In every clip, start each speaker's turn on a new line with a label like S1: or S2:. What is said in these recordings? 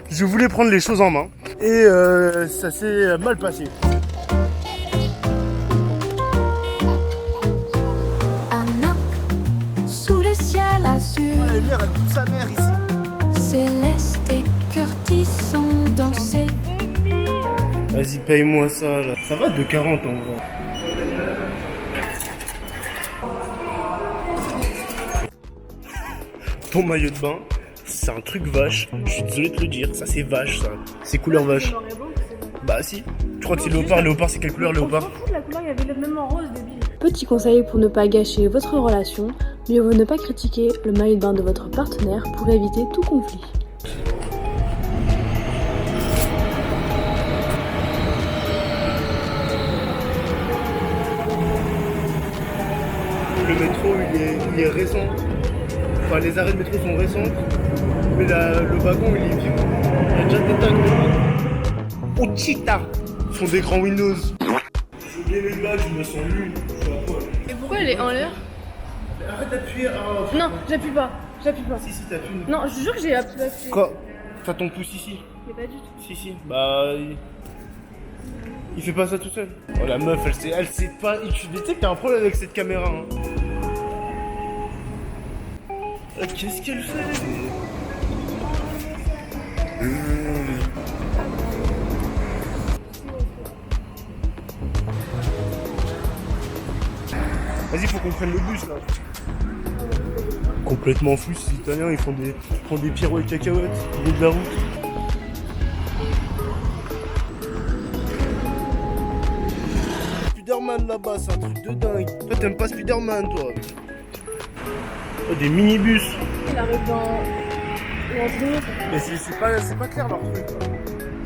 S1: Je voulais prendre les choses en main et ça s'est mal passé.
S2: Sous le ciel azur,
S1: La lumière, elle coupe sa mère ici.
S2: Céleste et Curtis ont dansé.
S1: Vas-y, paye-moi ça là. Ça va de 40 en vrai. Ton maillot de bain, c'est un truc vache. Je suis désolé de te le dire, ça c'est vache ça. C'est couleur vache. Bah si. Tu crois que c'est léopard? Léopard c'est quelle couleur léopard?
S3: La couleur, il y avait le même en rose, débile.
S4: Petit conseil pour ne pas gâcher votre relation, mieux vaut ne pas critiquer le maillot de bain de votre partenaire pour éviter tout conflit.
S1: Le métro il est récent. Enfin les arrêts de métro sont récents. Mais le wagon il est vieux. Il y a déjà des tags. Oh cheetah! Ce sont des grands Windows. J'ai oublié mes badges, je me sens nul. Je suis à poil.
S3: Et pourquoi elle est en l'air?
S1: Arrête d'appuyer. Ah,
S3: Non, j'appuie pas. J'appuie pas.
S1: Si t'appuies.
S3: Non, je te jure que j'ai appuyé.
S1: Quoi? T'as ton pouce ici?
S3: Mais pas du tout.
S1: Si. Bah. Il fait pas ça tout seul. Oh la meuf, elle sait pas. Tu sais que t'as un problème avec cette caméra. Hein. Qu'est-ce qu'elle fait? Vas-y, faut qu'on prenne le bus là. Complètement fou, ces Italiens, ils font des pirouettes cacahuètes au bout de la route. Spider-Man là-bas, c'est un truc de dingue. Toi, t'aimes pas Spider-Man, toi? Oh, des minibus.
S3: Il arrive dans.
S1: Mais c'est pas clair leur truc.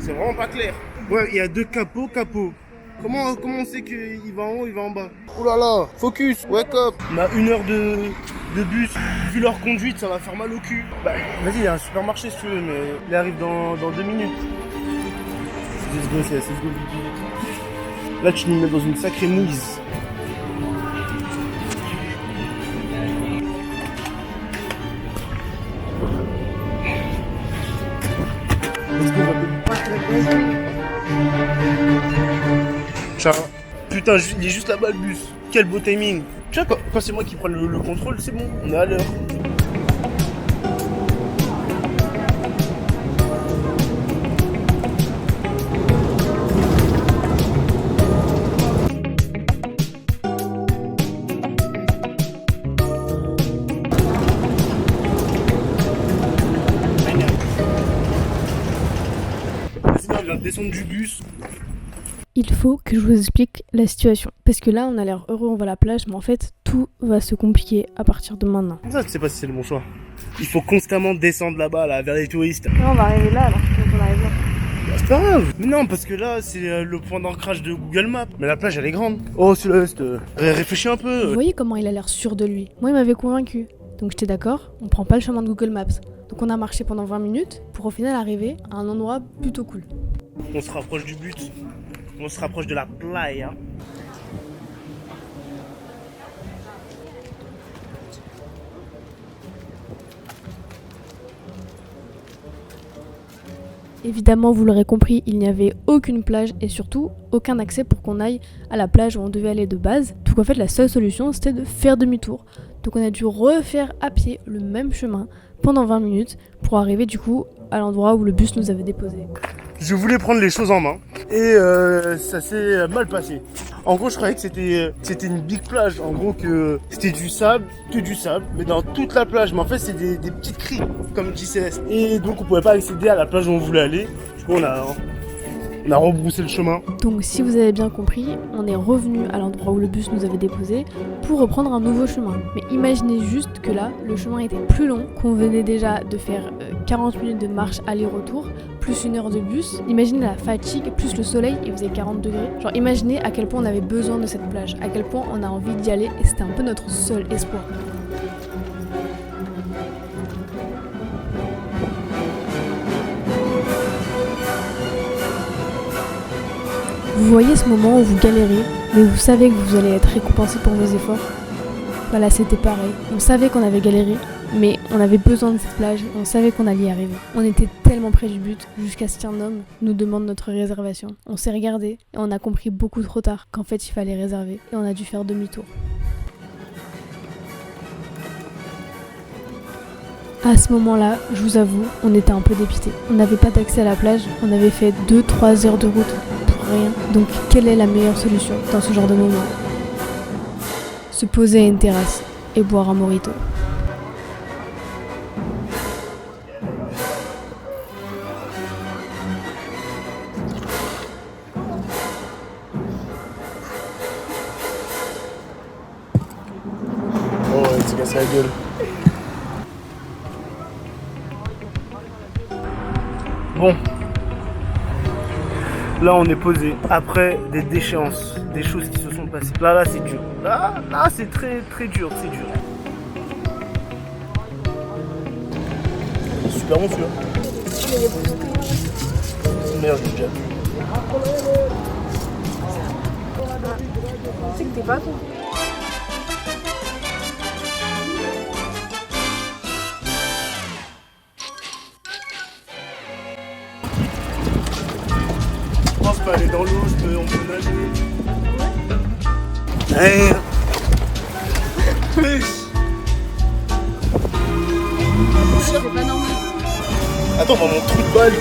S1: C'est vraiment pas clair. Ouais, il y a deux capots. Comment on sait qu'il va en haut, il va en bas? Oh là là, focus, wake up. On a 1 heure de bus. Vu leur conduite, ça va faire mal au cul. Bah, vas-y, il y a un supermarché si tu veux, mais il arrive dans 2 minutes. Let's go, let's go, vite. Là, tu nous mets dans une sacrée mouise. Let's go, Ciao. Putain, il est juste là-bas le bus. Quel beau timing. Tu vois, quand c'est moi qui prends le contrôle, c'est bon, on est à l'heure. Vas-y, on vient de descendre du bus.
S4: Il faut que je vous explique la situation. Parce que là, on a l'air heureux, on va à la plage, mais en fait, tout va se compliquer à partir de maintenant.
S1: Ça, tu sais pas si c'est le bon choix. Il faut constamment descendre là-bas, là, vers les touristes.
S3: Non, on va arriver là, alors qu'on arrive là.
S1: Bah, c'est pas grave. Mais non, parce que là, c'est le point d'ancrage de Google Maps. Mais la plage, elle est grande. Oh, Céleste, réfléchis un peu.
S4: Vous voyez comment il a l'air sûr de lui? Moi, il m'avait convaincu. Donc j'étais d'accord, on prend pas le chemin de Google Maps. Donc on a marché pendant 20 minutes pour au final arriver à un endroit plutôt cool.
S1: On se rapproche du but. On se rapproche de la playa.
S4: Évidemment, vous l'aurez compris, il n'y avait aucune plage et surtout aucun accès pour qu'on aille à la plage où on devait aller de base. Donc en fait, la seule solution, c'était de faire demi-tour. Donc on a dû refaire à pied le même chemin pendant 20 minutes pour arriver du coup à l'endroit où le bus nous avait déposé.
S1: Je voulais prendre les choses en main et ça s'est mal passé. En gros, je croyais que c'était une big plage. En gros, que c'était du sable, que du sable, mais dans toute la plage. Mais en fait, c'est des petites criques, comme dit Céleste. Et donc, on pouvait pas accéder à la plage où on voulait aller. Du coup, on a rebroussé le chemin.
S4: Donc si vous avez bien compris, on est revenu à l'endroit où le bus nous avait déposé pour reprendre un nouveau chemin. Mais imaginez juste que là, le chemin était plus long, qu'on venait déjà de faire 40 minutes de marche aller-retour, plus 1 heure de bus. Imaginez la fatigue, plus le soleil, il faisait 40 degrés. Genre imaginez à quel point on avait besoin de cette plage, à quel point on a envie d'y aller et c'était un peu notre seul espoir. Vous voyez ce moment où vous galérez, mais vous savez que vous allez être récompensé pour vos efforts? Voilà, c'était pareil. On savait qu'on avait galéré, mais on avait besoin de cette plage et on savait qu'on allait y arriver. On était tellement près du but jusqu'à ce qu'un homme nous demande notre réservation. On s'est regardé et on a compris beaucoup trop tard qu'en fait il fallait réserver et on a dû faire demi-tour. À ce moment-là, je vous avoue, on était un peu dépités. On n'avait pas d'accès à la plage, on avait fait 2-3 heures de route pour rien. Donc quelle est la meilleure solution dans ce genre de moment? Se poser à une terrasse et boire un mojito.
S1: Oh ouais, il s'est cassé la gueule. Bon. Là, on est posé après des déchéances, des choses qui se sont passées. Là, c'est dur. Là, c'est très, très dur, c'est dur. Super bon, celui-là. C'est le meilleur que j'ai déjà vu.
S3: C'est que t'es pas toi.
S1: Je pense pas aller dans l'eau, on peut nager. Hey.
S3: C'est pas normal.
S1: Attends, dans mon trou de balle.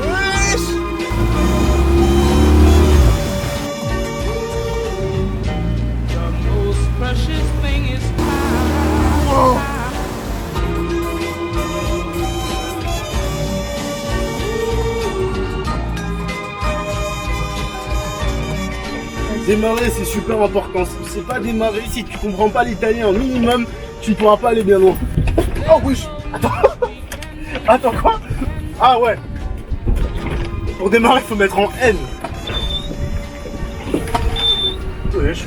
S1: Wesh. Wow. Démarrer, c'est super important. Si tu sais pas démarrer, si tu comprends pas l'italien au minimum, tu ne pourras pas aller bien loin. Oh oui. Attends. Attends quoi? Ah ouais. Pour démarrer, il faut mettre en N. Wesh.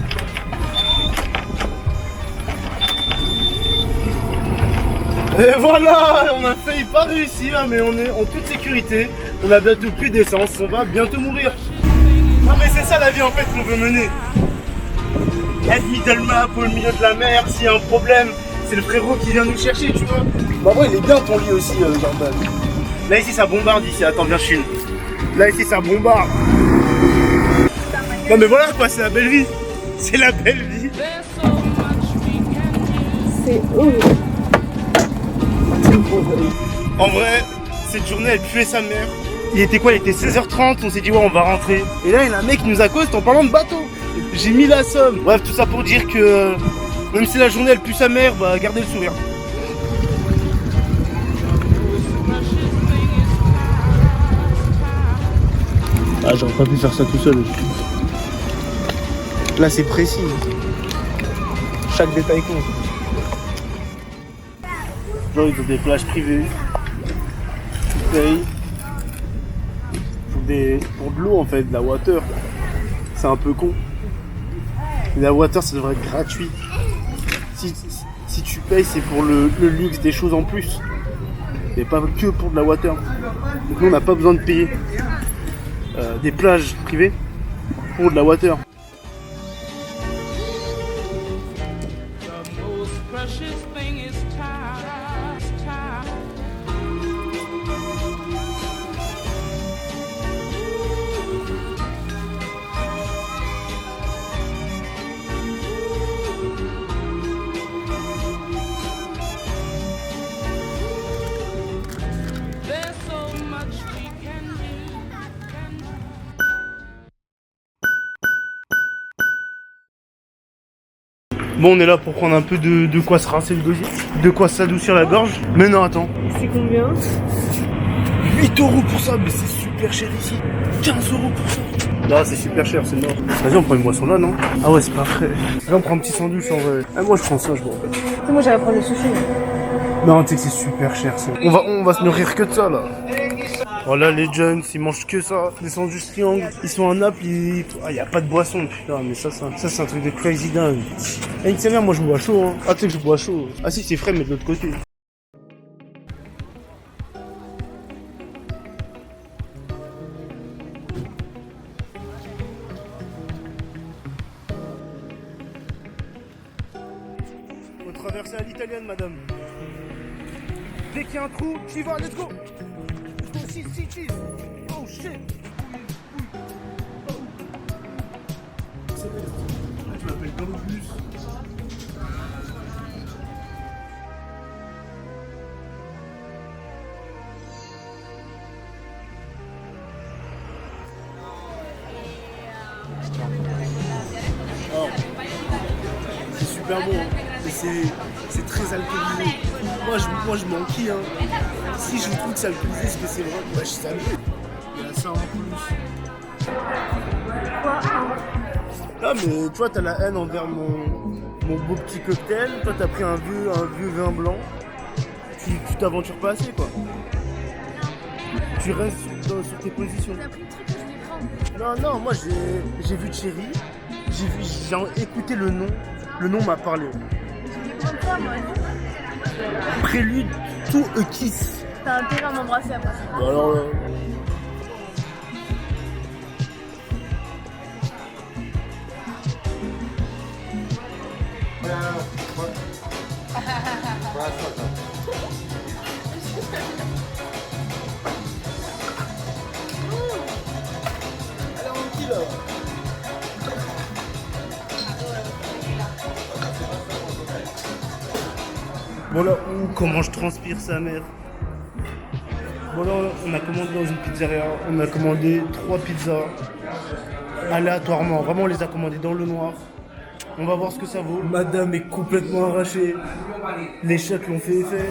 S1: Et voilà, on a failli pas réussir, mais on est en toute sécurité. On a bientôt plus d'essence, on va bientôt mourir. Non mais c'est ça la vie en fait qu'on veut mener. Être middle map au milieu de la mer, s'il y a un problème, c'est le frérot qui vient nous chercher, tu vois. Bah ouais, il est bien ton lit aussi, Jordan. Là ici ça bombarde ici, attends viens je filme. Là ici ça bombarde. Non mais voilà quoi, c'est la belle vie. C'est la belle vie.
S3: C'est horrible.
S1: En vrai, cette journée elle puait sa mère. Il était quoi? Il était 16h30, on s'est dit ouais on va rentrer. Et là il y a un mec qui nous accoste en parlant de bateau. J'ai mis la somme. Bref, tout ça pour dire que même si la journée elle pue sa mère, bah gardez le sourire. Ah j'aurais pas pu faire ça tout seul. Là c'est précis. Chaque détail compte. Genre ils ont des plages privées. Tu payes. Pour de l'eau en fait, de la water. C'est un peu con. Mais la water ça devrait être gratuit. Si tu payes c'est pour le luxe des choses en plus. Et pas que pour de la water. Donc nous on n'a pas besoin de payer des plages privées pour de la water. Bon, on est là pour prendre un peu de quoi se rincer le gosier, de quoi s'adoucir la gorge. Mais non, attends.
S3: C'est combien?
S1: 8 € pour ça, mais c'est super cher ici. 15 € pour ça. Non, c'est super cher, c'est mort. Vas-y, on prend une boisson là, non? Ah ouais, c'est pas frais. Là, on prend un petit sandwich en vrai. Ah, moi, je prends ça, je vois.
S3: Moi, j'allais prendre le sushi.
S1: Non, tu sais que c'est super cher. On va se nourrir que de ça, là. Oh là, les jeunes, ils mangent que ça. Des sandwichs triangles. Ils sont à Naples, ah, y a pas de boisson. Putain, mais ça c'est un truc de crazy dingue. Et une semaine, moi, je bois chaud, hein. Ah, tu sais que je bois chaud. Ah si, c'est frais, mais de l'autre côté. viennent, madame. Dès qu'il y a un trou, tu y vas, let's go. Let's go, cheese. Oh shit. Tu m'appelles comme le bus. Oh. C'est super bon, mais c'est très alcoolisé. Moi je m'enquille, hein. Si je trouve que c'est alcoolisé, c'est que c'est vrai. Moi je savais. Il y a ça en plus. Ah mais toi t'as la haine envers mon beau petit cocktail. Toi t'as pris un vieux vin blanc. Tu t'aventures pas assez quoi. Tu restes sur tes positions.
S3: T'as pris le truc que je voulais prendre.
S1: Non, moi j'ai vu Thierry, j'ai écouté le nom m'a parlé.
S3: Je voulais prendre ça, moi.
S1: Prélude to a kiss.
S3: T'as intérêt à m'embrasser après ça.
S1: Bon, alors alors on dit là. Bon là, comment je transpire sa mère. Bon là, on a commandé dans une pizzeria, on a commandé 3 pizzas aléatoirement, vraiment on les a commandées dans le noir. On va voir ce que ça vaut. Madame est complètement arrachée, les chèques l'ont fait effet.